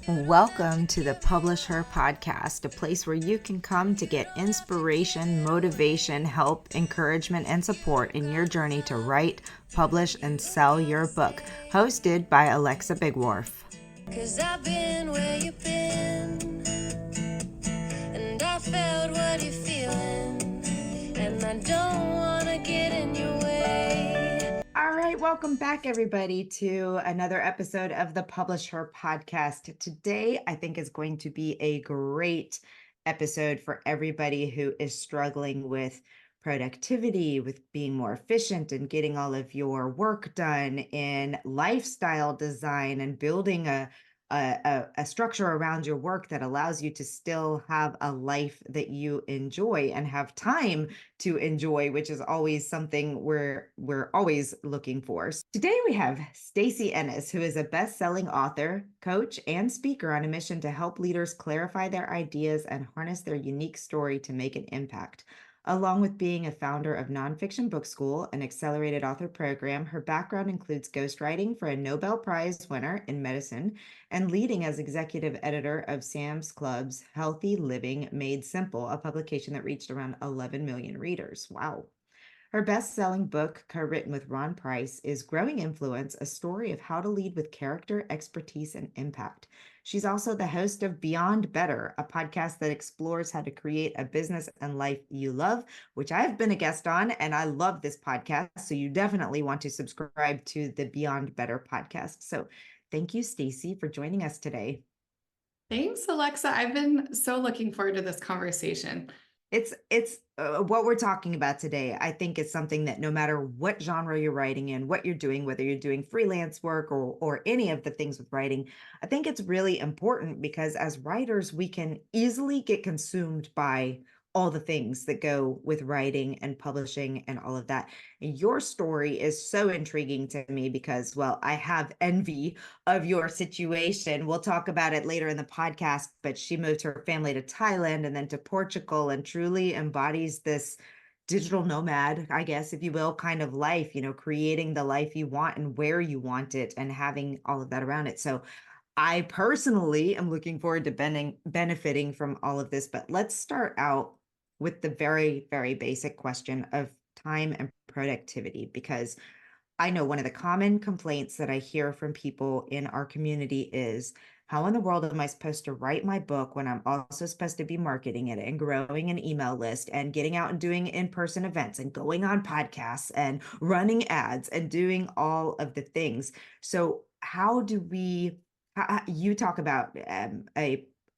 Welcome to the Publish Her podcast, a place where you can come to get inspiration, motivation, help, encouragement, and support in your journey to write, publish, and sell your book. Hosted by Alexa Bigwarfe. 'Cause I've been where you've been, and I felt what you're feeling, and I don't want to get in your way. All right, welcome back, everybody, to another episode of the Publish Her podcast. Today, I think, is going to be a great episode for everybody who is struggling with productivity, with being more efficient and getting all of your work done in lifestyle design and building a structure around your work that allows you to still have a life that you enjoy and have time to enjoy, which is always something we're always looking for. Today we have Stacy Ennis, who is a best-selling author, coach, and speaker on a mission to help leaders clarify their ideas and harness their unique story to make an impact. Along with being a founder of Nonfiction Book School, an accelerated author program, her background includes ghostwriting for a Nobel Prize winner in medicine and leading as executive editor of Sam's Club's Healthy Living Made Simple, a publication that reached around 11 million readers. Wow. Her best-selling book, co-written with Ron Price, is Growing Influence, a story of how to lead with character, expertise, and impact. She's also the host of Beyond Better, a podcast that explores how to create a business and life you love, which I've been a guest on, and I love this podcast, so you definitely want to subscribe to the Beyond Better podcast. So thank you, Stacy, for joining us today. Thanks, Alexa. I've been so looking forward to this conversation. It's what we're talking about today. I think is something that no matter what genre you're writing in, what you're doing, whether you're doing freelance work or any of the things with writing, I think it's really important because as writers, we can easily get consumed by all the things that go with writing and publishing and all of that. And your story is so intriguing to me because, well, I have envy of your situation. We'll talk about it later in the podcast, but she moved her family to Thailand and then to Portugal and truly embodies this digital nomad, I guess, if you will, kind of life, creating the life you want and where you want it and having all of that around it. So I personally am looking forward to benefiting from all of this, but let's start out with the very, very basic question of time and productivity, because I know one of the common complaints that I hear from people in our community is, how in the world am I supposed to write my book when I'm also supposed to be marketing it and growing an email list and getting out and doing in-person events and going on podcasts and running ads and doing all of the things? So how do we, you talk about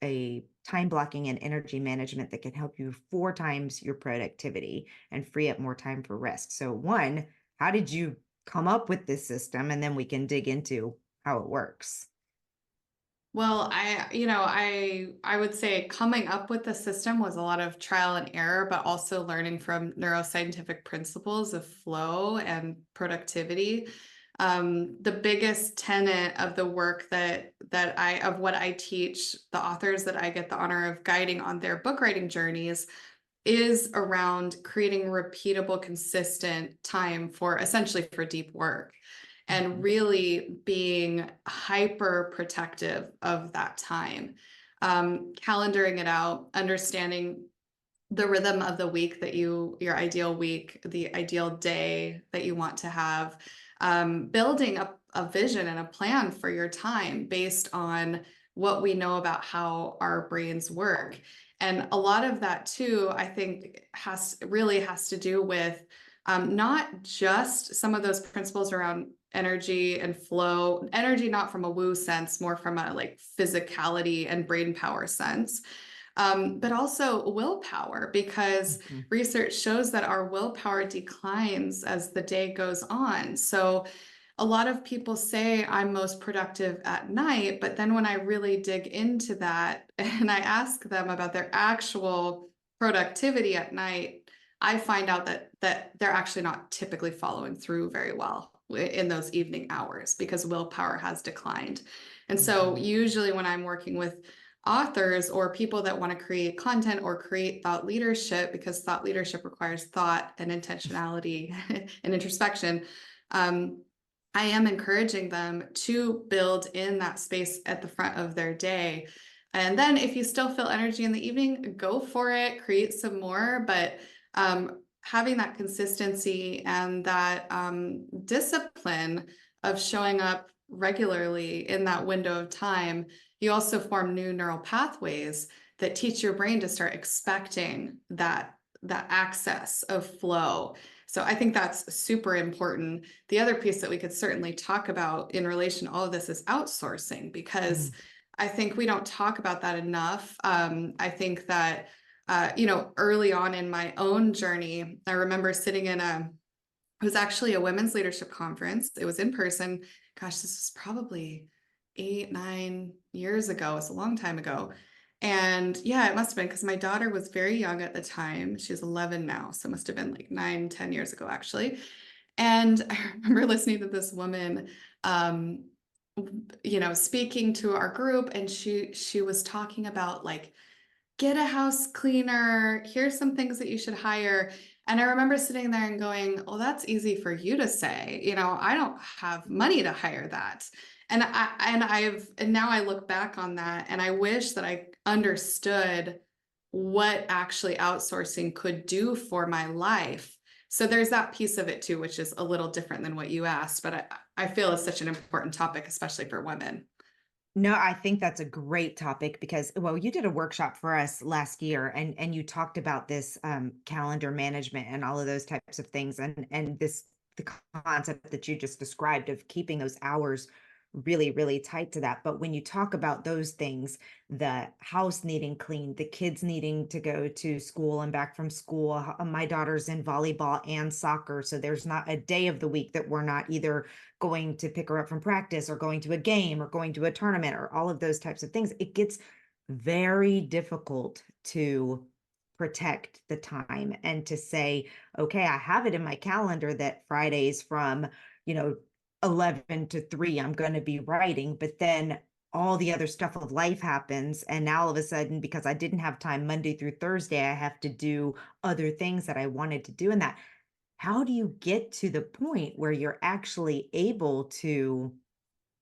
a time blocking and energy management that can help you 4 times your productivity and free up more time for rest. So one, how did you come up with this system? And then we can dig into how it works. Well, I would say coming up with the system was a lot of trial and error, but also learning from neuroscientific principles of flow and productivity. The biggest tenet of the work of what I teach the authors that I get the honor of guiding on their book writing journeys is around creating repeatable, consistent time for essentially for deep work and really being hyper protective of that time. Calendaring it out, understanding the rhythm of the week your ideal week, the ideal day that you want to have, building a vision and a plan for your time based on what we know about how our brains work. And a lot of that too, I think really has to do with not just some of those principles around energy and flow, energy, not from a woo sense, more from a like physicality and brain power sense. But also willpower, because research shows that our willpower declines as the day goes on. So a lot of people say I'm most productive at night, but then when I really dig into that and I ask them about their actual productivity at night, I find out that they're actually not typically following through very well in those evening hours because willpower has declined. And so usually when I'm working with authors or people that want to create content or create thought leadership, because thought leadership requires thought and intentionality and introspection, I am encouraging them to build in that space at the front of their day. And then if you still feel energy in the evening, go for it, create some more. But having that consistency and that discipline of showing up regularly in that window of time, you also form new neural pathways that teach your brain to start expecting that access of flow. So I think that's super important. The other piece that we could certainly talk about in relation to all of this is outsourcing, because Mm. I think we don't talk about that enough. I think that, early on in my own journey, I remember sitting in it was actually a women's leadership conference. It was in person. Gosh, this was probably 8, 9 years ago. It's a long time ago. And yeah, it must have been because my daughter was very young at the time. She's 11 now. So it must have been like 9, 10 years ago, actually. And I remember listening to this woman, speaking to our group, and she was talking about like, get a house cleaner. Here's some things that you should hire. And I remember sitting there and going, well, that's easy for you to say. I don't have money to hire that. And now I look back on that and I wish that I understood what actually outsourcing could do for my life. So there's that piece of it too, which is a little different than what you asked, but I feel it's such an important topic, especially for women. No, I think that's a great topic because, well, you did a workshop for us last year, and you talked about this calendar management and all of those types of things, and the concept that you just described of keeping those hours really, really tight to that. But when you talk about those things, the house needing cleaned, the kids needing to go to school and back from school, my daughter's in volleyball and soccer, so there's not a day of the week that we're not either going to pick her up from practice or going to a game or going to a tournament or all of those types of things. It gets very difficult to protect the time and to say, okay, I have it in my calendar that Fridays from, you know, 11 to 3, I'm going to be writing, but then all the other stuff of life happens. And now all of a sudden, because I didn't have time Monday through Thursday, I have to do other things that I wanted to do. And that, how do you get to the point where you're actually able to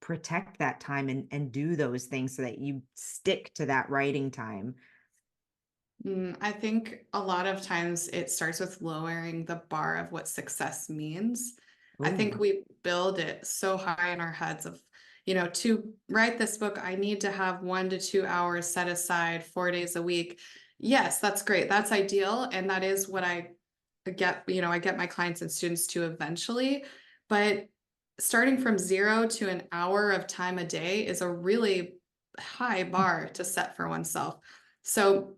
protect that time and do those things so that you stick to that writing time? I think a lot of times it starts with lowering the bar of what success means. I think Oh, we build it so high in our heads of, to write this book, I need to have 1 to 2 hours set aside 4 days a week. Yes, that's great. That's ideal. And that is what I get my clients and students to eventually. But starting from 0 to an hour of time a day is a really high bar to set for oneself. So,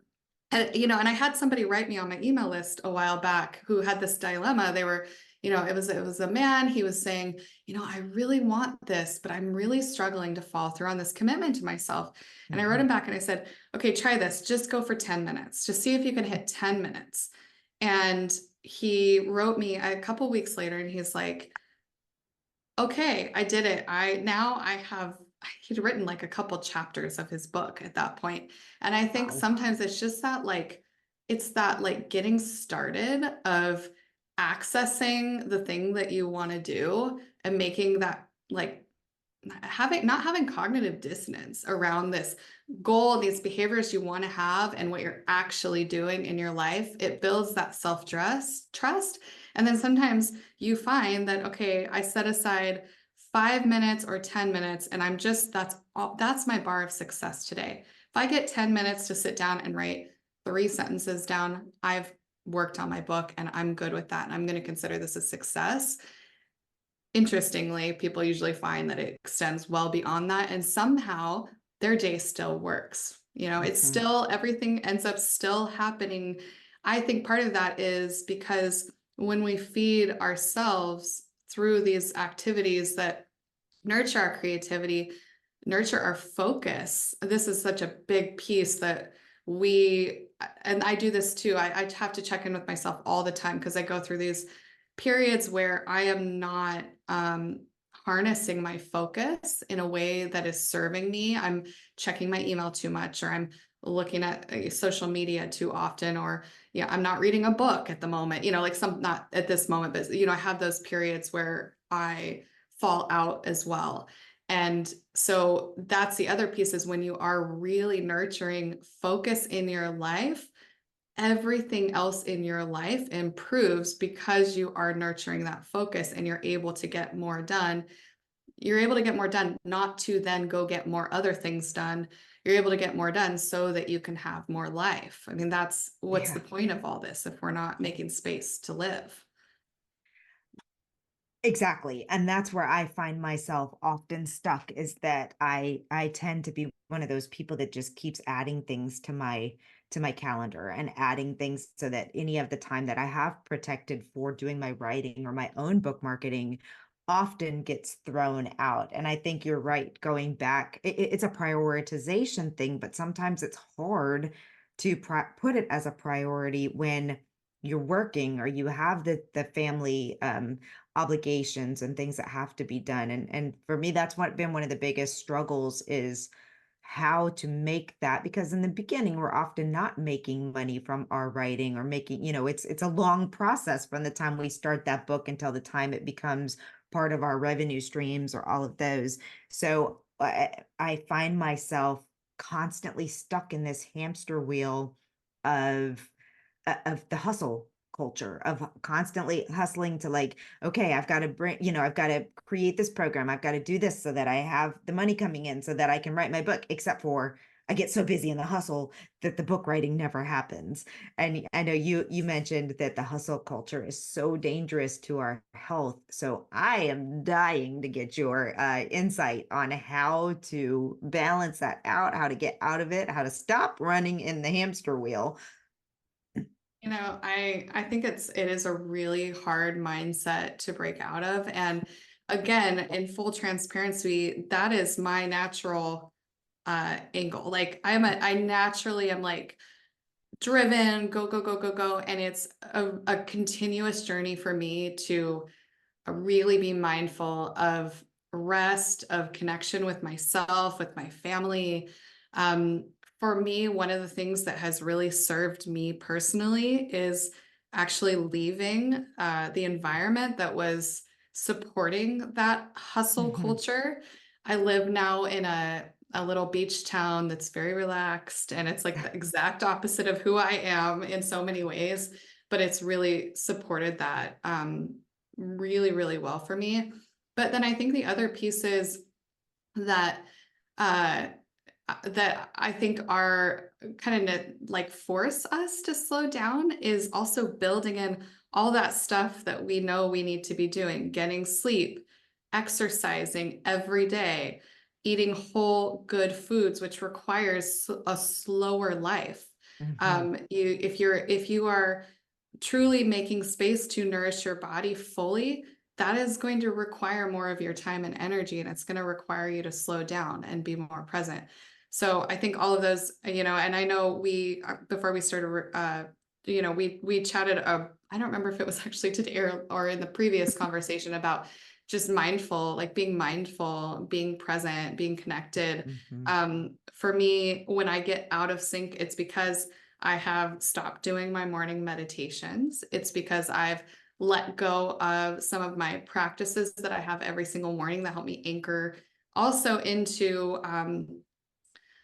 and I had somebody write me on my email list a while back who had this dilemma. They were, it was a man. He was saying, I really want this, but I'm really struggling to follow through on this commitment to myself. And I wrote him mhm. back and I said, okay, try this. Just go for 10 minutes. Just see if you can hit 10 minutes. And he wrote me a couple weeks later and he's like, okay, I did it. He'd written like a couple chapters of his book at that point. And I think Wow. sometimes it's just it's that like getting started of accessing the thing that you want to do and making that like not having cognitive dissonance around this goal, these behaviors you want to have and what you're actually doing in your life. It builds that trust. And then sometimes you find that, okay, I set aside 5 minutes or 10 minutes and that's my bar of success today. If I get 10 minutes to sit down and write 3 sentences down, I've worked on my book and I'm good with that. And I'm going to consider this a success. Interestingly, people usually find that it extends well beyond that, and somehow their day still works. It's Mhm. still, everything ends up still happening. I think part of that is because when we feed ourselves through these activities that nurture our creativity, nurture our focus, this is such a big piece that and I do this too. I have to check in with myself all the time because I go through these periods where I am not harnessing my focus in a way that is serving me. I'm checking my email too much, or I'm looking at social media too often, or I'm not reading a book at the moment. Like some not at this moment, but I have those periods where I fall out as well. And so that's the other piece, is when you are really nurturing focus in your life, everything else in your life improves because you are nurturing that focus and you're able to get more done. You're able to get more done, not to then go get more other things done. You're able to get more done so that you can have more life. I mean, that's what's the Yeah. point of all this if we're not making space to live. Exactly, and that's where I find myself often stuck, is that I tend to be one of those people that just keeps adding things to my calendar, and adding things so that any of the time that I have protected for doing my writing or my own book marketing often gets thrown out. And I think you're right, going back, it's a prioritization thing, but sometimes it's hard to put it as a priority when you're working, or you have the family obligations and things that have to be done. And for me, that's what been one of the biggest struggles, is how to make that, because in the beginning we're often not making money from our writing, or making, it's a long process from the time we start that book until the time it becomes part of our revenue streams, or all of those. So I find myself constantly stuck in this hamster wheel of of the hustle culture, of constantly hustling to, like, okay, I've got to bring, I've got to create this program, I've got to do this so that I have the money coming in so that I can write my book, except for I get so busy in the hustle that the book writing never happens. And I know you mentioned that the hustle culture is so dangerous to our health, so I am dying to get your insight on how to balance that out, how to get out of it, how to stop running in the hamster wheel. You know, I think it is a really hard mindset to break out of. And again, in full transparency, that is my natural angle. Like I naturally am like driven, go, go, go, go, go. And it's a continuous journey for me to really be mindful of rest, of connection with myself, with my family. For me, one of the things that has really served me personally is actually leaving the environment that was supporting that hustle Mhm. culture. I live now in a little beach town that's very relaxed, and it's like the exact opposite of who I am in so many ways, but it's really supported that really, really well for me. But then I think the other pieces that uh that I think are kind of like force us to slow down is also building in all that stuff that we know we need to be doing, getting sleep, exercising every day, eating whole good foods, which requires a slower life. Mhm. If you are truly making space to nourish your body fully, that is going to require more of your time and energy, and it's going to require you to slow down and be more present. So I think all of those, and I know before we started, we chatted. I don't remember if it was actually today or in the previous conversation about just mindful, like being mindful, being present, being connected. Mhm. For me, when I get out of sync, it's because I have stopped doing my morning meditations. It's because I've let go of some of my practices that I have every single morning that help me anchor also into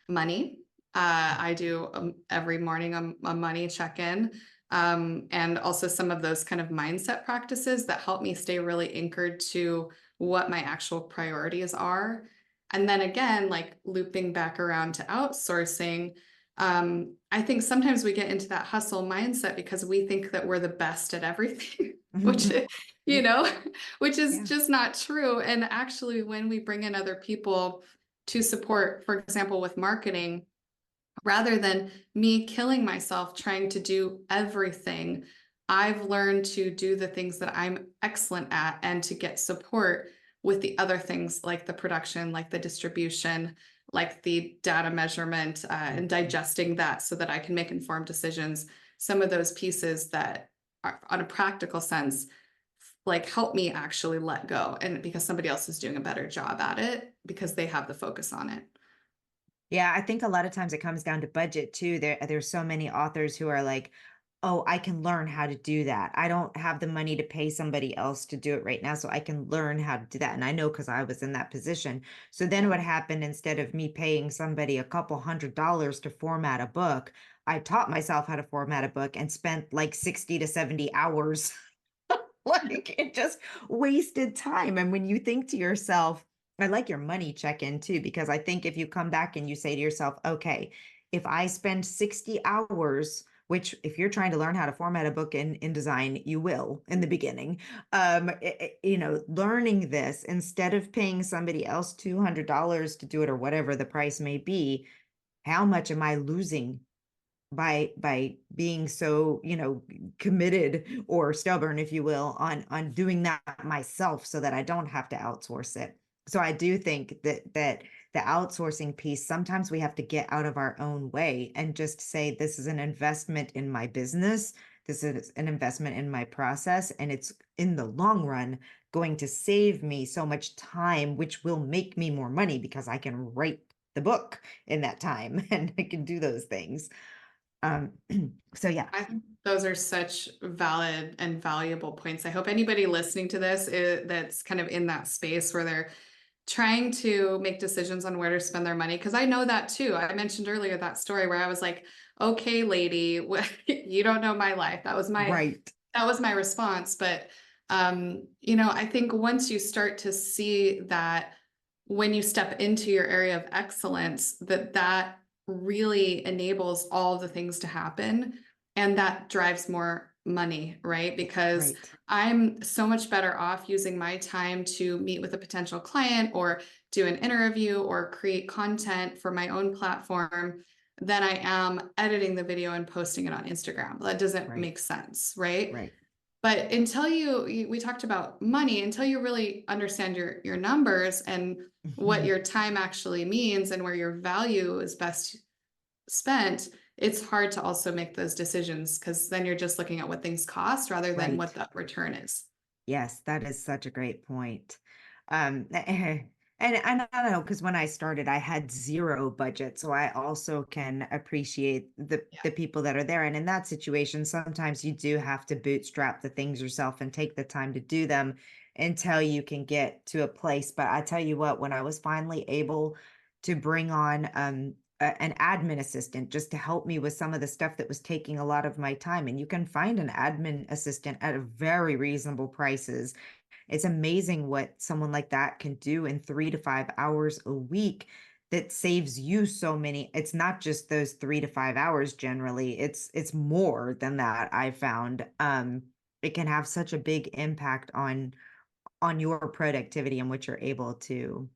money. I do every morning a money check-in, and also some of those kind of mindset practices that help me stay really anchored to what my actual priorities are. And then again, like looping back around to outsourcing, I think sometimes we get into that hustle mindset because we think that we're the best at everything, which, you know, which is Yeah. just not true. And actually, when we bring in other people to support, for example, with marketing, rather than me killing myself trying to do everything, I've learned to do the things that I'm excellent at and to get support with the other things like the production, like the distribution, like the data measurement, and Mhm. digesting that so that I can make informed decisions. Some of those pieces that are, on a practical sense, like help me actually let go, and because somebody else is doing a better job at it because they have the focus on it. Yeah, I think a lot of times it comes down to budget too. There's so many authors who are like, oh, I can learn how to do that. I don't have the money to pay somebody else to do it right now, so I can learn how to do that. And I know because I was in that position. So then Yeah. what happened, instead of me paying somebody a couple $100 to format a book, I taught myself how to format a book and spent like 60 to 70 hours. Like it just wasted time. And when you think to yourself, I like your money check in too, because I think if you come back and you say to yourself, okay, if I spend 60 hours, which if you're trying to learn how to format a book in InDesign, you will in the beginning, learning this instead of paying somebody else $200 to do it or whatever the price may be, how much am I losing by being so, committed or stubborn, if you will, on doing that myself so that I don't have to outsource it. So I do think that the outsourcing piece, sometimes we have to get out of our own way and just say, this is an investment in my business. This is an investment in my process, and it's in the long run going to save me so much time, which will make me more money because I can write the book in that time and I can do those things. Um, so yeah, I think those are such valid and valuable points. I hope anybody listening to this that's kind of in that space where they're trying to make decisions on where to spend their money. Cause I know that too. I mentioned earlier that story where I was like, okay, lady, you don't know my life. right, That was my response. But, I think once you start to see that when you step into your area of excellence, that really enables all of the things to happen. And that drives more money, right? Because right, I'm so much better off using my time to meet with a potential client or do an interview or create content for my own platform than I am editing the video and posting it on Instagram. That doesn't right, make sense, right? right. But until we talked about money, until you really understand your numbers and what Mhm. your time actually means and where your value is best spent, it's hard to also make those decisions because then you're just looking at what things cost rather than what Right. that return is. Yes, that is such a great point. And I don't know, because when I started, I had zero budget, so I also can appreciate the people that are there. And in that situation, sometimes you do have to bootstrap the things yourself and take the time to do them until you can get to a place. But I tell you what, when I was finally able to bring on an admin assistant just to help me with some of the stuff that was taking a lot of my time. And you can find an admin assistant at a very reasonable prices. It's amazing what someone like that can do in 3 to 5 hours a week that saves you so many. It's not just those 3 to 5 hours generally. It's more than that, I found. It can have such a big impact on your productivity and what you're able to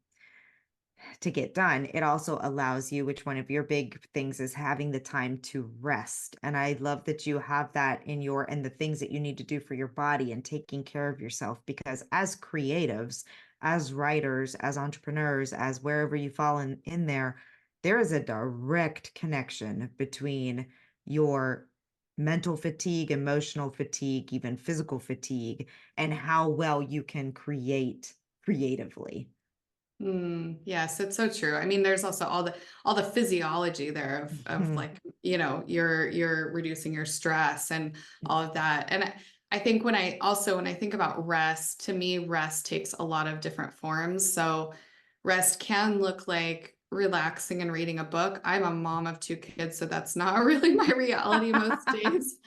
get done. It also allows you, which one of your big things is having the time to rest. And I love that you have that in your and the things that you need to do for your body and taking care of yourself. Because as creatives, as writers, as entrepreneurs, as wherever you fall in there is a direct connection between your mental fatigue, emotional fatigue, even physical fatigue, and how well you can create creatively. Yes, it's so true. I mean, there's also all the physiology there of Mhm. like, you're reducing your stress and all of that. And I think when I think about rest, to me, rest takes a lot of different forms. So rest can look like relaxing and reading a book. I'm a mom of two kids, so that's not really my reality most days.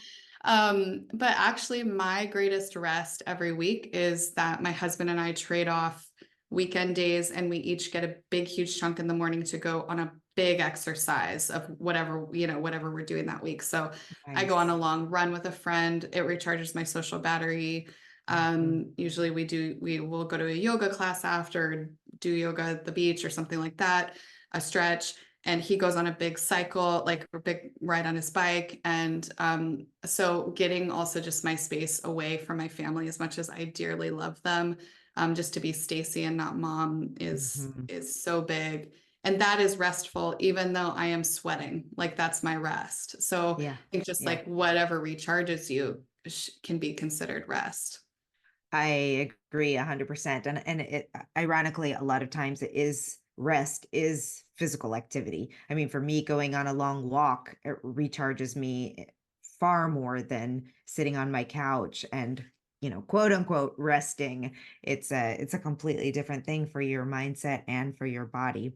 But actually my greatest rest every week is that my husband and I trade off weekend days and we each get a big huge chunk in the morning to go on a big exercise of whatever we're doing that week. So I go on a Nice. long run with a friend. It recharges my social battery. Mhm. Usually we will go to a yoga class after, do yoga at the beach or something like that, a stretch. And he goes on a big cycle, like a big ride on his bike. And so getting also just my space away from my family, as much as I dearly love them, just to be Stacy and not mom Mhm. is so big. And that is restful, even though I am sweating. Like that's my rest. So I Yeah. think just Yeah. like whatever recharges you can be considered rest. I agree 100%. And it ironically, a lot of times it is rest is physical activity. I mean, for me, going on a long walk, it recharges me far more than sitting on my couch and, quote unquote resting. It's a completely different thing for your mindset and for your body.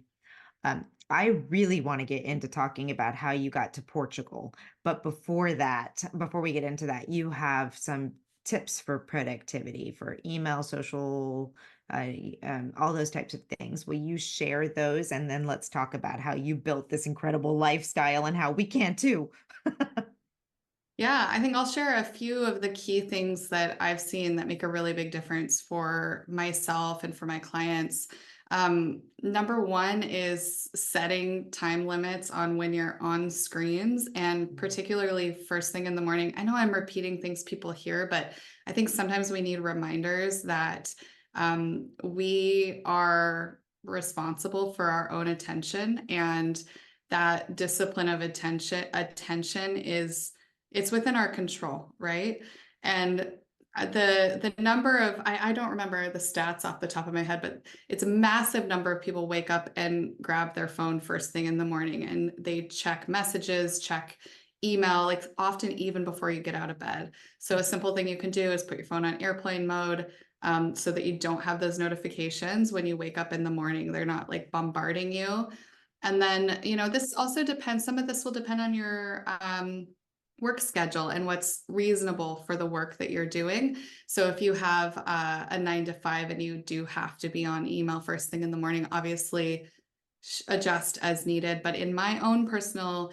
I really want to get into talking about how you got to Portugal. But before we get into that, you have some tips for productivity, for email, social, all those types of things. Will you share those? And then let's talk about how you built this incredible lifestyle and how we can too. Yeah, I think I'll share a few of the key things that I've seen that make a really big difference for myself and for my clients. Number one is setting time limits on when you're on screens, and particularly first thing in the morning. I know I'm repeating things people hear, but I think sometimes we need reminders that we are responsible for our own attention, and that discipline of attention is, it's within our control, right? And the number of, I don't remember the stats off the top of my head, but it's a massive number of people wake up and grab their phone first thing in the morning, and they check messages, check email, like often even before you get out of bed. So a simple thing you can do is put your phone on airplane mode, so that you don't have those notifications when you wake up in the morning. They're not like bombarding you. And then, this also depends, some of this will depend on your work schedule and what's reasonable for the work that you're doing. So if you have a 9 to 5 and you do have to be on email first thing in the morning, obviously adjust as needed. But in my own personal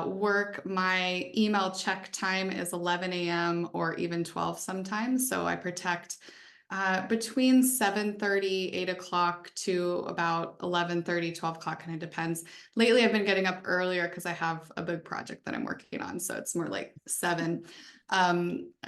work, my email check time is 11 a.m. or even 12 sometimes. So I protect between 7:30, 8 o'clock to about 11:30, 12 o'clock, kind of depends. Lately, I've been getting up earlier because I have a big project that I'm working on. So it's more like 7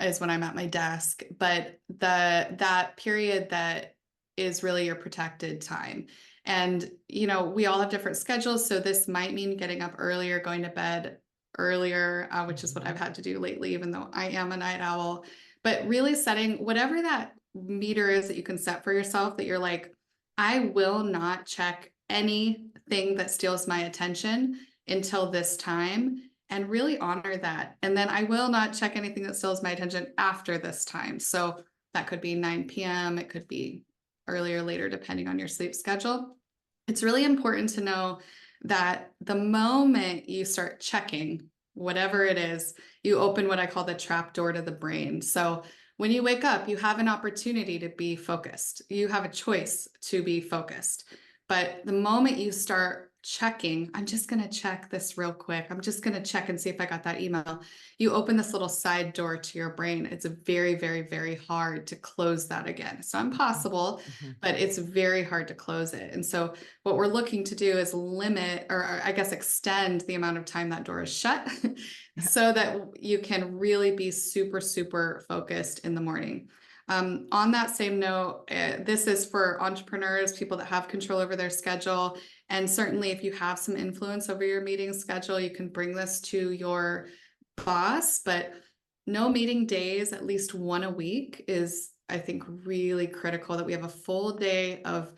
is when I'm at my desk. But that period that is really your protected time. And, we all have different schedules. So this might mean getting up earlier, going to bed earlier, which is what I've had to do lately, even though I am a night owl. But really setting whatever that meter is that you can set for yourself, that you're like, I will not check anything that steals my attention until this time, and really honor that. And then I will not check anything that steals my attention after this time. So that could be 9 p.m. It could be earlier, later, depending on your sleep schedule. It's really important to know that the moment you start checking whatever it is, you open what I call the trap door to the brain. So when you wake up, you have an opportunity to be focused. You have a choice to be focused. But the moment you start checking, I'm just going to check this real quick. I'm just going to check and see if I got that email. You open this little side door to your brain. It's very, very, very hard to close that again. It's not impossible, but it's very hard to close it. And so what we're looking to do is limit, or I guess extend the amount of time that door is shut so that you can really be super, super focused in the morning. On that same note, this is for entrepreneurs, people that have control over their schedule. And certainly if you have some influence over your meeting schedule, you can bring this to your boss, but no meeting days, at least one a week, is, I think, really critical, that we have a full day of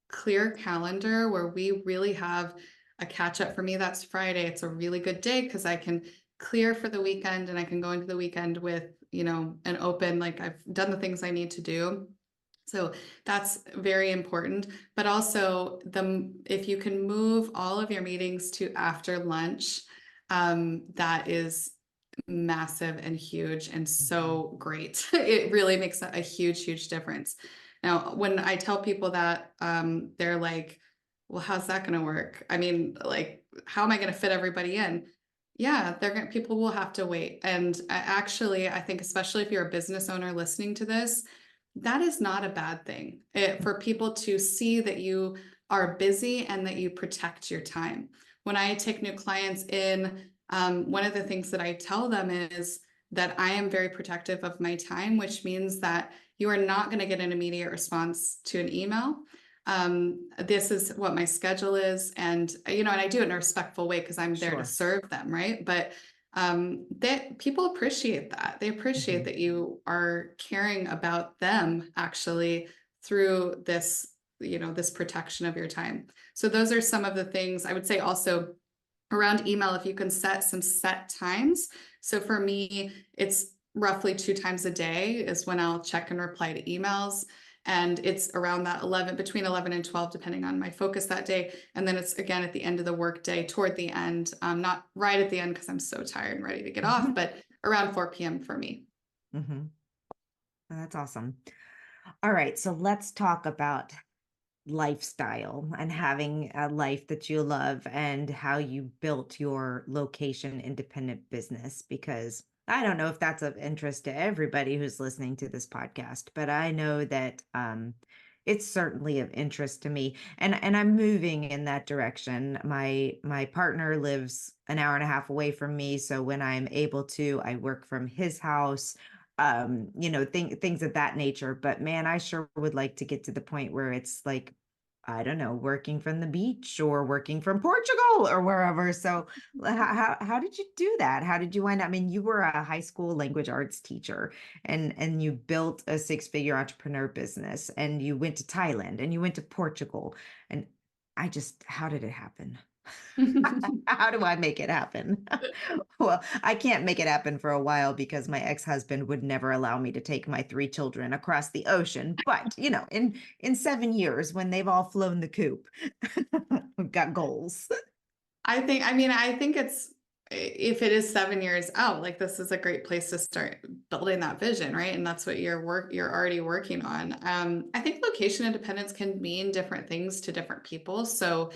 clear calendar where we really have a catch up. For me, that's Friday. It's a really good day because I can clear for the weekend and I can go into the weekend with, an open, like I've done the things I need to do. So that's very important. But also if you can move all of your meetings to after lunch, that is massive and huge and so great. It really makes a huge, huge difference. Now, when I tell people that, they're like, well, how's that going to work? I mean, like, how am I going to fit everybody in? Yeah, people will have to wait. And actually, I think, especially if you're a business owner listening to this, that is not a bad thing, for people to see that you are busy and that you protect your time. When I take new clients in, one of the things that I tell them is that I am very protective of my time, which means that you are not going to get an immediate response to an email. This is what my schedule is. And, and I do it in a respectful way because I'm there to serve them. Right. But that people appreciate that. They appreciate that you are caring about them actually through this, this protection of your time. So those are some of the things I would say. Also around email, if you can set some set times So for me, it's roughly 2 times a day is when I'll check and reply to emails. And it's around that 11, between 11 and 12, depending on my focus that day. And then it's again at the end of the workday, toward the end, not right at the end because I'm so tired and ready to get off, but around 4 p.m. for me. Mm-hmm. That's awesome. All right, so let's talk about lifestyle and having a life that you love and how you built your location independent business, because I don't know if that's of interest to everybody who's listening to this podcast, but I know that it's certainly of interest to me, and I'm moving in that direction. My partner lives an hour and a half away from me, so when I'm able to, I work from his house, things of that nature. But man, I sure would like to get to the point where it's like, I don't know, working from the beach or working from Portugal or wherever. So how did you do that? How did you wind up? I mean, you were a high school language arts teacher, and you built a six-figure entrepreneur business, and you went to Thailand and you went to Portugal. And how did it happen? How do I make it happen? Well, I can't make it happen for a while because my ex-husband would never allow me to take my three children across the ocean. But, in 7 years when they've all flown the coop, we've got goals. I think it's, if it is 7 years out, like this is a great place to start building that vision, right? And that's what you're already working on. I think location independence can mean different things to different people. So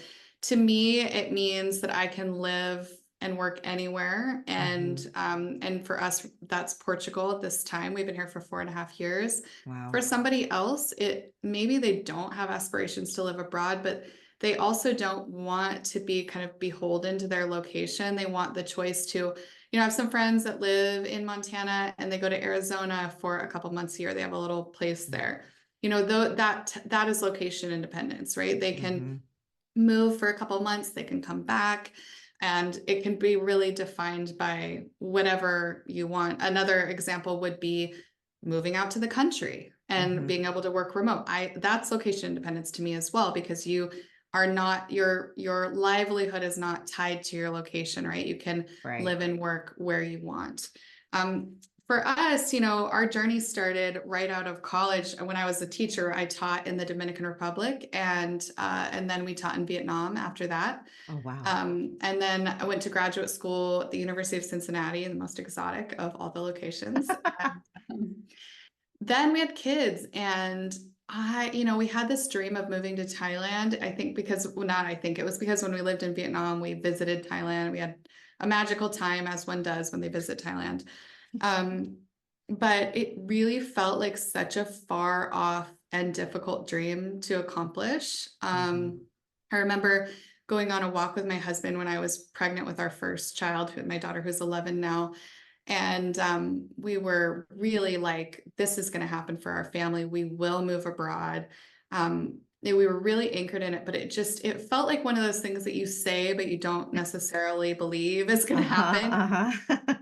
to me, it means that I can live and work anywhere. Mhm. And for us, that's Portugal at this time. We've been here for 4.5 years. For Wow. somebody else, it maybe they don't have aspirations to live abroad, but they also don't want to be kind of beholden to their location. They want the choice to, I have some friends that live in Montana and they go to Arizona for a couple months a year. They have a little place there. Though that is location independence, right? They can Mhm. move for a couple months, they can come back, and it can be really defined by whatever you want. Another example would be moving out to the country and Mhm. being able to work remote. That's location independence to me as well, because you are not, your livelihood is not tied to your location, right? You can Right. live and work where you want. For us, our journey started right out of college. When I was a teacher, I taught in the Dominican Republic, and then we taught in Vietnam after that. Oh, wow. And then I went to graduate school at the University of Cincinnati, the most exotic of all the locations. And, then we had kids, and we had this dream of moving to Thailand. I think because, well, not I think, it was because when we lived in Vietnam, we visited Thailand. We had a magical time, as one does when they visit Thailand. Um, but it really felt like such a far off and difficult dream to accomplish. Mhm. I remember going on a walk with my husband when I was pregnant with our first child, my daughter who's 11 now. And we were really like, this is going to happen for our family. We will move abroad. We were really anchored in it, but it felt like one of those things that you say, but you don't necessarily believe is going to Uh-huh. happen. Uh-huh.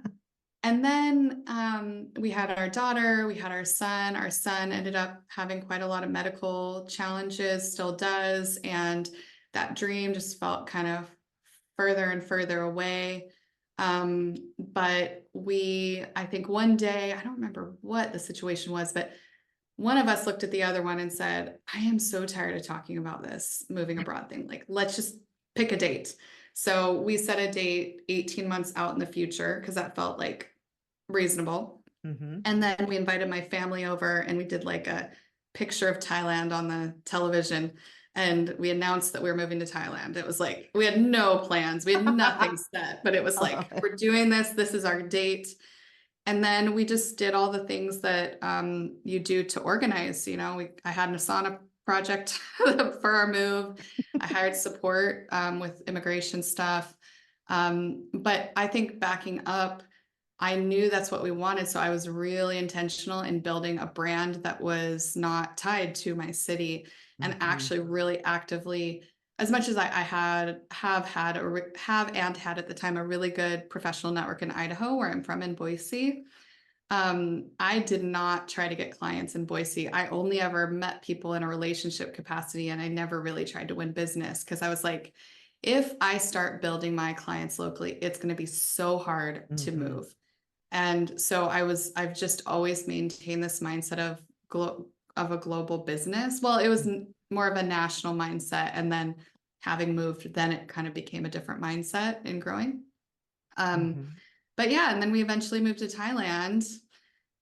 And then we had our daughter, we had our son. Our son ended up having quite a lot of medical challenges, still does. And that dream just felt kind of further and further away. But I think one day, I don't remember what the situation was, but one of us looked at the other one and said, I am so tired of talking about this moving abroad thing. Like, let's just pick a date. So we set a date 18 months out in the future because that felt like reasonable. Mhm. And then we invited my family over and we did like a picture of Thailand on the television. And we announced that we were moving to Thailand. It was like, we had no plans, we had nothing set, but it was I love like, it. we're doing this, this is our date. And then we just did all the things that you do to organize. I had an Asana project for our move. I hired support with immigration stuff. But I think backing up, I knew that's what we wanted. So I was really intentional in building a brand that was not tied to my city, and Mhm. actually really actively, as much as I had at the time a really good professional network in Idaho, where I'm from in Boise. I did not try to get clients in Boise. I only ever met people in a relationship capacity, and I never really tried to win business because I was like, if I start building my clients locally, it's going to be so hard to Mhm. move. And so I've just always maintained this mindset of of a global business. Well, it was more of a national mindset. And then having moved, then it kind of became a different mindset in growing. Mhm. But yeah, and then we eventually moved to Thailand,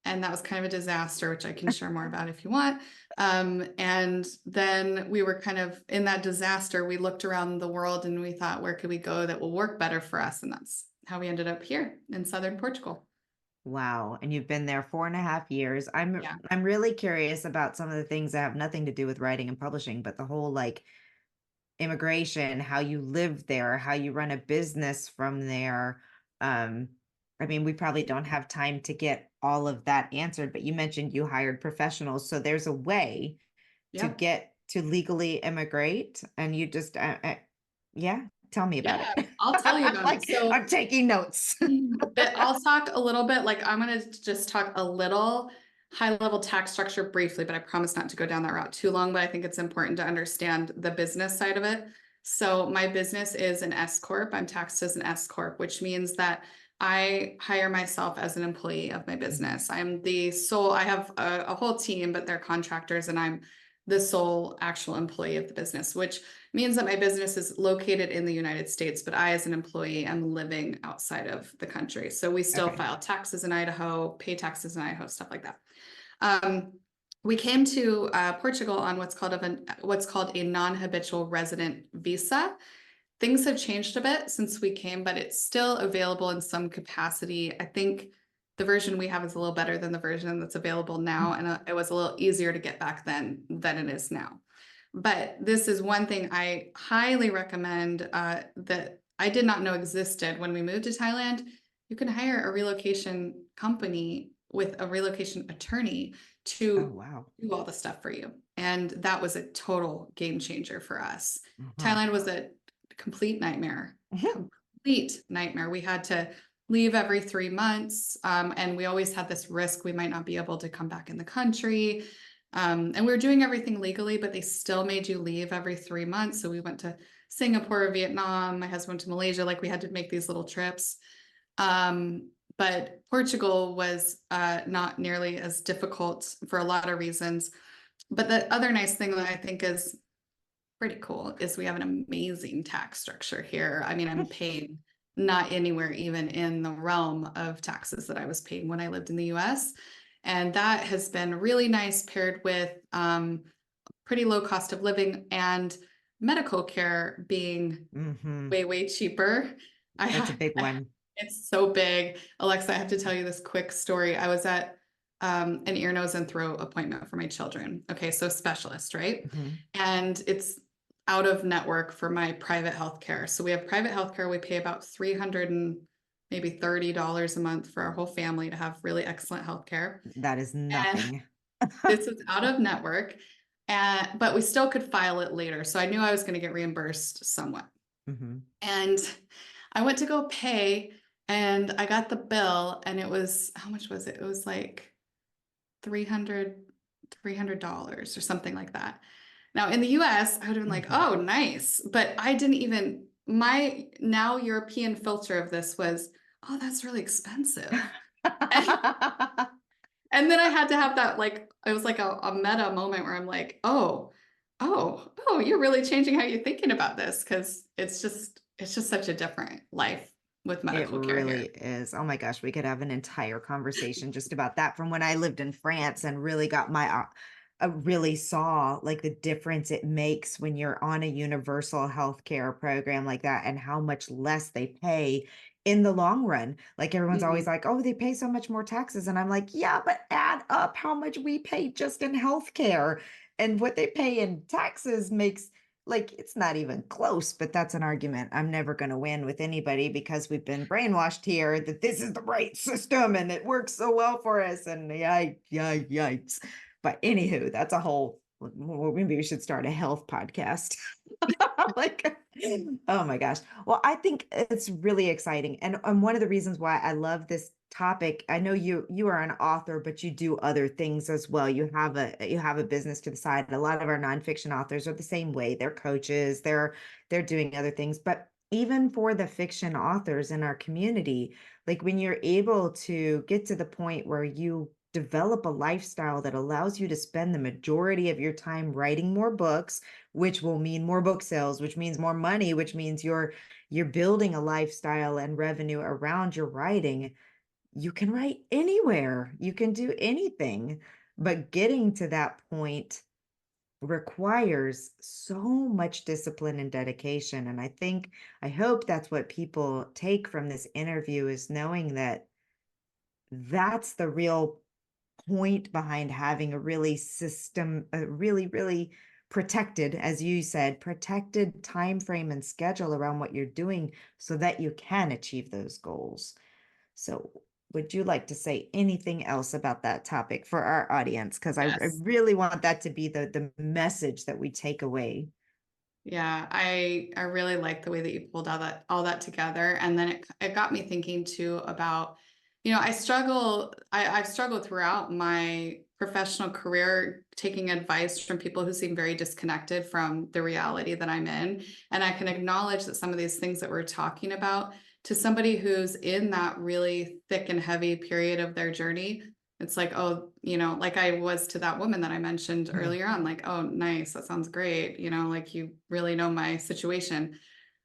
and that was kind of a disaster, which I can share more about if you want. And then we were kind of in that disaster. We looked around the world and we thought, where could we go that will work better for us? And that's how we ended up here in southern Portugal. Wow, and you've been there 4.5 years. I'm Yeah. I'm really curious about some of the things that have nothing to do with writing and publishing, but the whole, like, immigration, how you live there, how you run a business from there. Um, I mean, we probably don't have time to get all of that answered, but you mentioned you hired professionals, so there's a way to Yeah. get to legally immigrate, and you just, yeah, tell me about Yeah. it. I'll tell you about it. Like, So I'm taking notes. I'll talk a little bit, like I'm going to just talk a little high level tax structure briefly, but I promise not to go down that route too long. But I think it's important to understand the business side of it. So my business is an S Corp. I'm taxed as an S Corp, which means that I hire myself as an employee of my Mhm. business. I'm the sole, I have a whole team, but they're contractors, and I'm the sole actual employee of the business, which means that my business is located in the United States, but I, as an employee, am living outside of the country. So we still Okay. file taxes in Idaho, pay taxes in Idaho, stuff like that. Um, we came to Portugal on what's called a non-habitual resident visa. Things have changed a bit since we came, but it's still available in some capacity. I think the version we have is a little better than the version that's available now, and it was a little easier to get back then than it is now. But this is one thing I highly recommend that I did not know existed when we moved to Thailand. You can hire a relocation company with a relocation attorney Oh, to wow. do all the stuff for you. And that was a total game changer for us. Uh-huh. Thailand was a complete nightmare, Mhm. complete nightmare. We had to leave every 3 months, and we always had this risk we might not be able to come back in the country. And we were doing everything legally, but they still made you leave every 3 months. So we went to Singapore, Vietnam, my husband went to Malaysia, like we had to make these little trips. But Portugal was not nearly as difficult for a lot of reasons. But the other nice thing that I think is pretty cool is we have an amazing tax structure here. I mean, I'm paying not anywhere even in the realm of taxes that I was paying when I lived in the US. And that has been really nice paired with pretty low cost of living and medical care being Mhm. way, way cheaper. I That's a have, big one. it's so big. Alexa, I have to tell you this quick story. I was at an ear, nose, and throat appointment for my children. Okay, so specialist, right? Mhm. And it's out of network for my private health care. So we have private health care. We pay about 300 and maybe $30 a month for our whole family to have really excellent health care. That is And nothing. this is out of network. But we still could file it later. So I knew I was going to get reimbursed somewhat. Mhm. And I went to go pay, and I got the bill, and it was, how much was it? It was like 300 or something like that. Now in the US, I would have been like, Mhm. oh, nice. But I didn't even, my now European filter of this was, oh, that's really expensive. And then I had to have that, like, it was like a meta moment where I'm like, oh, you're really changing how you're thinking about this, because it's just such a different life with It medical care really here. is. Oh my gosh, we could have an entire conversation just about that from when I lived in France and really got my really saw like the difference it makes when you're on a universal healthcare program like that and how much less they pay in the long run. Like everyone's always Mhm. like, "Oh, they pay so much more taxes." And I'm like, "Yeah, but add up how much we pay just in healthcare and what they pay in taxes makes like, it's not even close, but that's an argument I'm never gonna win with anybody because we've been brainwashed here that this is the right system and it works so well for us, and yikes. But anywho, that's a whole well, maybe we should start a health podcast. Like, oh my gosh. Well, I think it's really exciting, and one of the reasons why I love this topic, I know you are an author, but you do other things as well. You have a business to the side. A lot of our nonfiction authors are the same way. They're coaches, they're doing other things. But even for the fiction authors in our community, like when you're able to get to the point where you develop a lifestyle that allows you to spend the majority of your time writing more books, which will mean more book sales, which means more money, which means you're building a lifestyle and revenue around your writing. You can write anywhere. You can do anything. But getting to that point requires so much discipline and dedication. And I hope that's what people take from this interview, is knowing that that's the real point behind having a really, really protected, as you said, protected time frame and schedule around what you're doing so that you can achieve those goals. So, would you like to say anything else about that topic for our audience? Because I Yes. really want that to be the message that we take away. Yeah, I really like the way that you pulled all that together, and then it got me thinking too about, I've struggled throughout my professional career taking advice from people who seem very disconnected from the reality that I'm in, and I can acknowledge that some of these things that we're talking about, to somebody who's in that really thick and heavy period of their journey, it's like, oh, like I was to that woman that I mentioned Mm, earlier on, like, oh, nice, that sounds great. Like you really know my situation.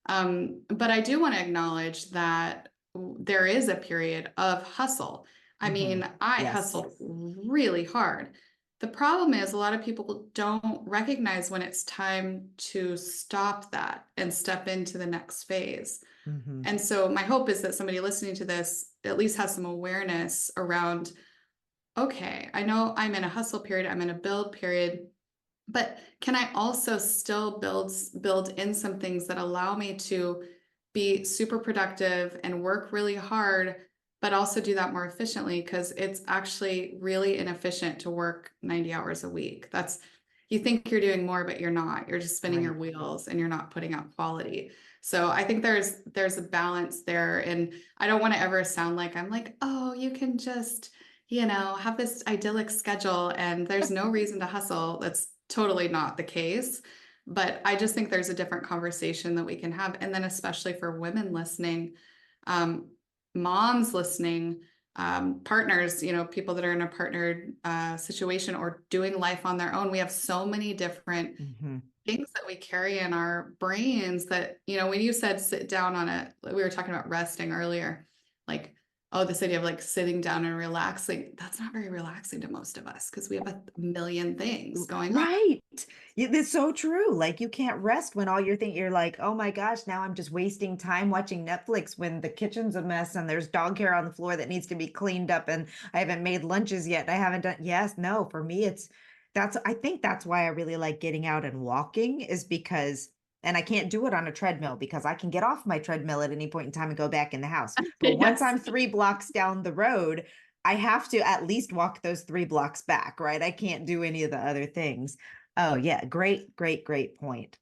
But I do want to acknowledge that there is a period of hustle. I mhm. mean, I Yes. hustled really hard. The problem is a lot of people don't recognize when it's time to stop that and step into the next phase. Mhm. And so my hope is that somebody listening to this at least has some awareness around, okay, I know I'm in a hustle period, I'm in a build period, but can I also still build in some things that allow me to be super productive and work really hard, but also do that more efficiently? Because it's actually really inefficient to work 90 hours a week. You think you're doing more, but you're not. You're just spinning your Right. wheels and you're not putting out quality. So I think there's a balance there. And I don't want to ever sound like I'm like, oh, you can just, have this idyllic schedule and there's no reason to hustle. That's totally not the case. But I just think there's a different conversation that we can have. And then, especially for women listening, um, moms listening, partners, people that are in a partnered situation or doing life on their own. We have so many different Mhm. things that we carry in our brains that, when you said sit down on it, we were talking about resting earlier, like, oh, this idea of like sitting down and relaxing, that's not very relaxing to most of us because we have a million things going on. Right. Yeah, that's so true. Like you can't rest when all you're thinking, you're like, oh my gosh, now I'm just wasting time watching Netflix when the kitchen's a mess and there's dog hair on the floor that needs to be cleaned up and I haven't made lunches yet. And I haven't done, yes, no, for me, I think that's why I really like getting out and walking, is because, and I can't do it on a treadmill because I can get off my treadmill at any point in time and go back in the house. But once Yes. I'm 3 blocks down the road, I have to at least walk those 3 blocks back, right? I can't do any of the other things. Oh, yeah. Great, great, great point.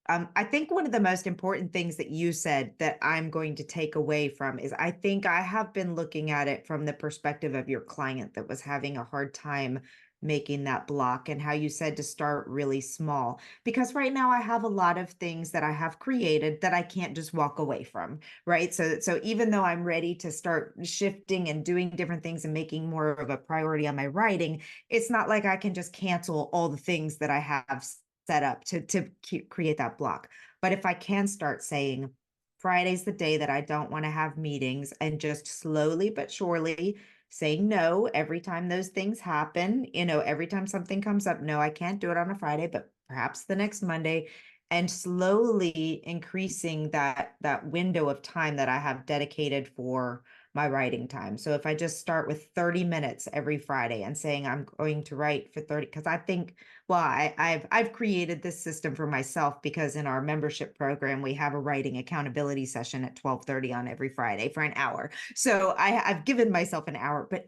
I think one of the most important things that you said that I'm going to take away from is, I think I have been looking at it from the perspective of your client that was having a hard time making that block, and how you said to start really small. Because right now I have a lot of things that I have created that I can't just walk away from, right? So even though I'm ready to start shifting and doing different things and making more of a priority on my writing, it's not like I can just cancel all the things that I have set up to create that block. But if I can start saying, Friday's the day that I don't want to have meetings, and just slowly but surely saying no every time those things happen, every time something comes up, no, I can't do it on a Friday, but perhaps the next Monday, and slowly increasing that window of time that I have dedicated for my writing time. So if I just start with 30 minutes every Friday and saying I'm going to write for 30, because I think, well, I've created this system for myself because in our membership program we have a writing accountability session at 12:30 on every Friday for an hour. So I've given myself an hour, but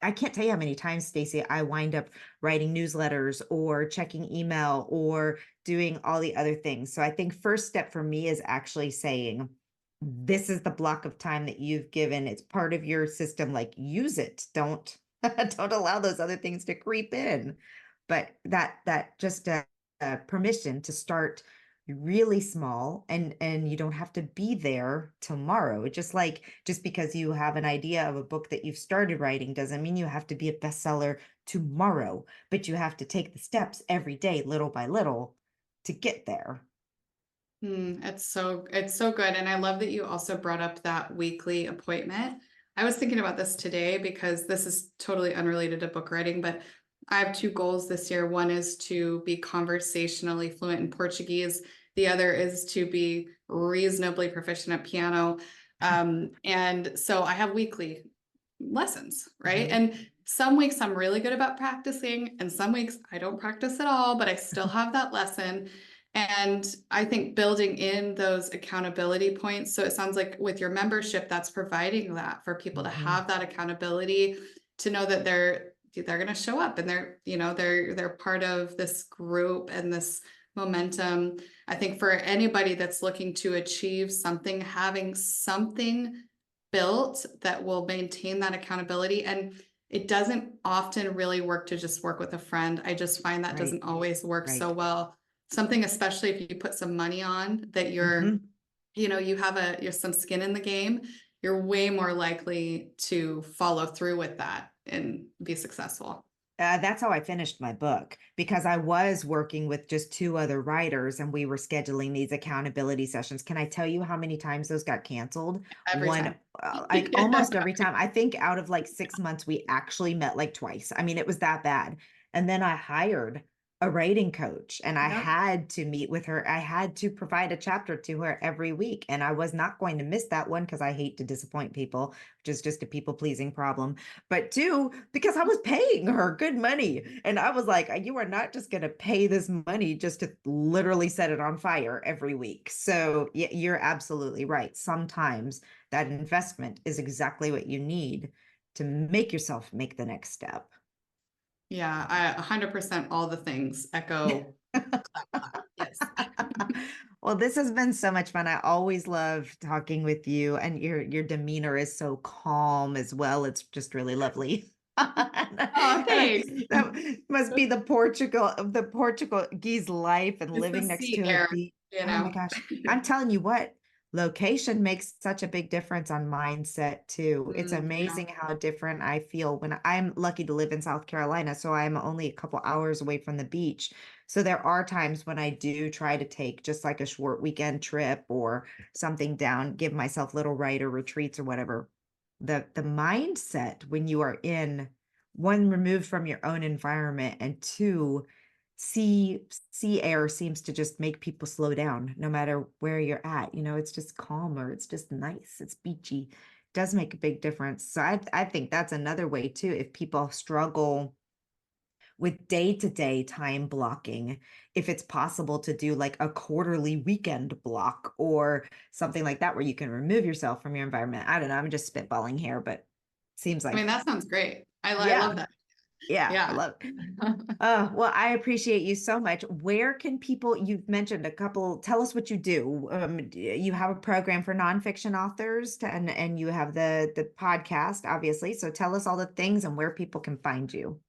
I can't tell you how many times, Stacy, I wind up writing newsletters or checking email or doing all the other things. So I think first step for me is actually saying, this is the block of time that you've given. It's part of your system. Like, use it. Don't don't allow those other things to creep in. But that just permission to start really small, and you don't have to be there tomorrow. Just like just because you have an idea of a book that you've started writing doesn't mean you have to be a bestseller tomorrow, but you have to take the steps every day, little by little, to get there. It's so good. And I love that you also brought up that weekly appointment. I was thinking about this today because this is totally unrelated to book writing, but I have two goals this year. One is to be conversationally fluent in Portuguese. The other is to be reasonably proficient at piano. And so I have weekly lessons, right? Mhm. And some weeks I'm really good about practicing, and some weeks I don't practice at all, but I still have that lesson. And I think building in those accountability points. So it sounds like with your membership, that's providing that for people to Mhm. have that accountability, to know that they're going to show up, and they're part of this group and this momentum. I think for anybody that's looking to achieve something, having something built that will maintain that accountability. And it doesn't often really work to just work with a friend. I just find that Right, doesn't always work so right. well. Something, especially if you put some money on that Mhm. you have you have some skin in the game, you're way more likely to follow through with that and be successful. That's how I finished my book because I was working with just two other writers and we were scheduling these accountability sessions. Can I tell you how many times those got canceled? Every One, time. like Yeah. almost every time. I think out of like 6 months, we actually met like twice. I mean, it was that bad. And then I hired a writing coach and I Yep. had to meet with her. I had to provide a chapter to her every week. And I was not going to miss that one because I hate to disappoint people, which is just a people pleasing problem, but two, because I was paying her good money. And I was like, you are not just going to pay this money just to literally set it on fire every week. So you're absolutely right. Sometimes that investment is exactly what you need to make yourself make the next step. Yeah, I 100% all the things echo. Clap, clap. Yes. Well, this has been so much fun. I always love talking with you, and your demeanor is so calm as well. It's just really lovely. Oh, And thanks. that must be the Portuguese life and It's the living next sea to a air, beach. you Oh my know. gosh. I'm telling you what, location makes such a big difference on mindset too. It's Yeah. amazing how different I feel when I'm lucky to live in South Carolina, so I'm only a couple hours away from the beach. So there are times when I do try to take just like a short weekend trip or something down, give myself little writer retreats or whatever. The mindset when you are in one removed from your own environment and two sea air seems to just make people slow down no matter where you're at. It's just calmer, it's just nice, it's beachy. Does make a big difference. So I think that's another way too. If people struggle with day-to-day time blocking, if it's possible to do like a quarterly weekend block or something like that where you can remove yourself from your environment. I don't know, I'm just spitballing here, but seems I mean, like, that sounds great. I love yeah, that. yeah, I Yeah. love it. Well, I appreciate you so much. Where can people, you've mentioned a couple, tell us what you do. You have a program for nonfiction authors and you have the podcast, obviously. So tell us all the things and where people can find you.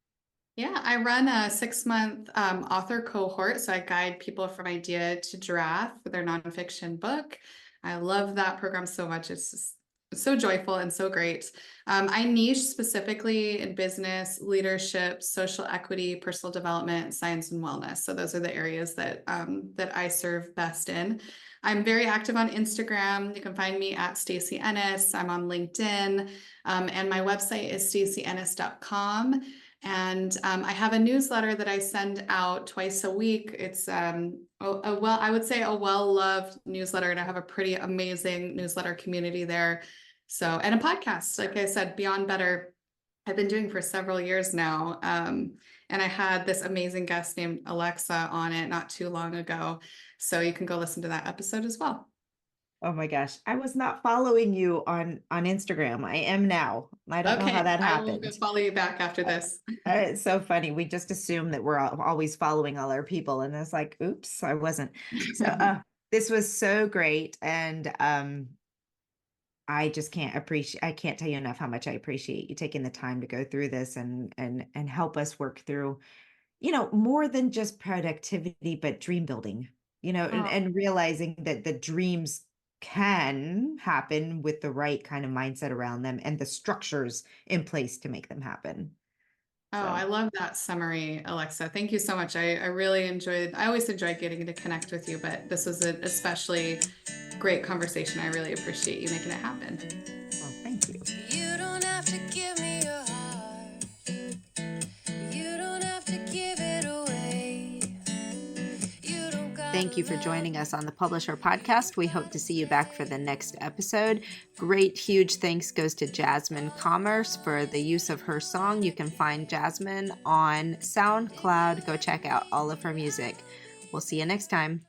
Yeah, I run a 6 month author cohort. So I guide people from idea to draft for their nonfiction book. I love that program so much. It's just so joyful and so great. I niche specifically in business, leadership, social equity, personal development, science, and wellness. So those are the areas that I serve best in. I'm very active on Instagram. You can find me at Stacy Ennis. I'm on LinkedIn, and my website is stacyennis.com. And I have a newsletter that I send out twice a week. It's I would say a well-loved newsletter, and I have a pretty amazing newsletter community there. So, and a podcast, like I said, Beyond Better, I've been doing for several years now. And I had this amazing guest named Alexa on it not too long ago. So you can go listen to that episode as well. Oh my gosh. I was not following you on Instagram. I am now. I don't know how Okay, that I will go happened. follow you back after Uh, this. it's so funny. We just assume that we're always following all our people, and it's like, oops, I wasn't. So, this was so great, and I just can't appreciate. I can't tell you enough how much I appreciate you taking the time to go through this and help us work through, more than just productivity, but dream building. Oh, and realizing that the dreams can happen with the right kind of mindset around them and the structures in place to make them happen. oh, I So, love that summary, Alexa. Thank you so much. I really enjoyed, I always enjoy getting to connect with you, but this was an especially great conversation. I really appreciate you making it happen. well, thank you. You don't have to give me your heart. You don't have to give it away. You don't Thank gotta you for love joining me. us on the Publisher Podcast. We hope to see you back for the next episode. Great, huge thanks goes to Jasmine Commerce for the use of her song. You can find Jasmine on SoundCloud. Go check out all of her music. We'll see you next time.